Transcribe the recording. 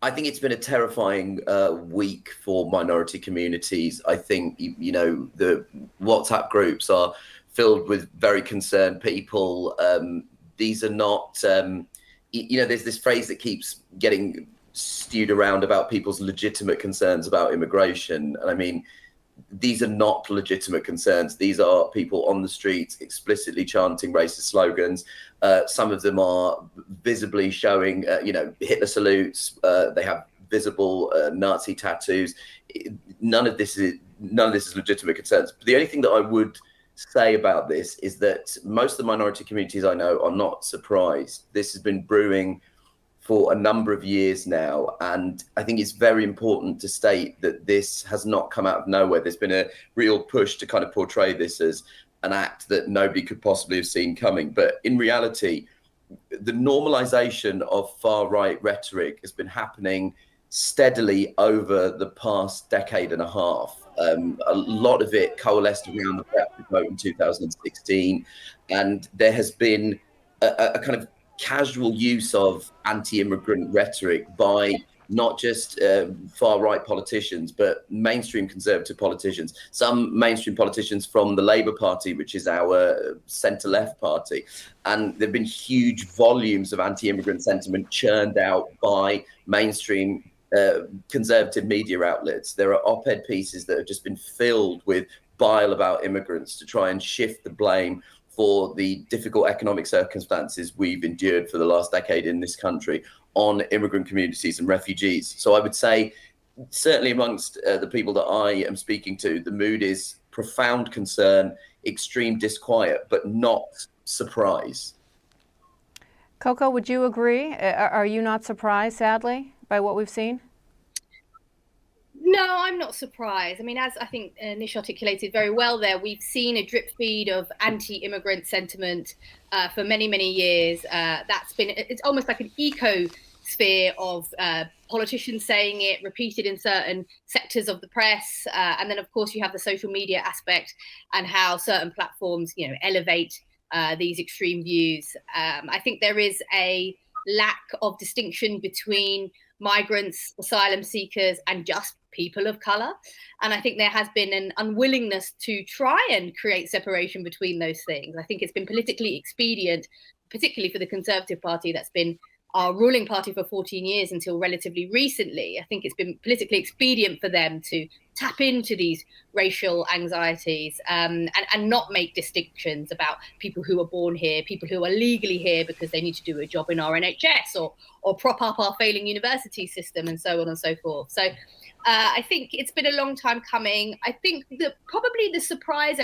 I think it's been a terrifying week for minority communities. I think, the WhatsApp groups are filled with very concerned people. These are not, there's this phrase that keeps getting stewed around about people's legitimate concerns about immigration. And I mean, these are not legitimate concerns. These are people on the streets explicitly chanting racist slogans. Some of them are visibly showing, Hitler salutes. They have visible Nazi tattoos. None of this is legitimate concerns. But the only thing that I would say about this is that most of the minority communities I know are not surprised. This has been brewing for a number of years now. And I think it's very important to state that this has not come out of nowhere. There's been a real push to kind of portray this as an act that nobody could possibly have seen coming. But in reality, the normalization of far-right rhetoric has been happening steadily over the past decade and a half. A lot of it coalesced around the Brexit vote in 2016. And there has been a kind of casual use of anti-immigrant rhetoric by not just far-right politicians, but mainstream conservative politicians. Some mainstream politicians from the Labour Party, which is our centre-left party. And there have been huge volumes of anti-immigrant sentiment churned out by mainstream conservative media outlets. There are op-ed pieces that have just been filled with bile about immigrants to try and shift the blame for the difficult economic circumstances we've endured for the last decade in this country on immigrant communities and refugees. So I would say, certainly amongst the people that I am speaking to, the mood is profound concern, extreme disquiet, but not surprise. Coco, would you agree? Are you not surprised, sadly, by what we've seen? No, I'm not surprised. I mean, as I think Nish articulated very well there, we've seen a drip feed of anti-immigrant sentiment for many, many years. It's almost like an ecosphere of politicians saying it, repeated in certain sectors of the press. And then, of course, you have the social media aspect and how certain platforms, elevate these extreme views. I think there is a lack of distinction between migrants, asylum seekers, and just people of color. And I think there has been an unwillingness to try and create separation between those things. I think it's been politically expedient, particularly for the Conservative Party that's been our ruling party for 14 years until relatively recently. I think it's been politically expedient for them to tap into these racial anxieties and not make distinctions about people who are born here, people who are legally here because they need to do a job in our NHS or prop up our failing university system and so on and so forth. So I think it's been a long time coming. I think that probably the surprise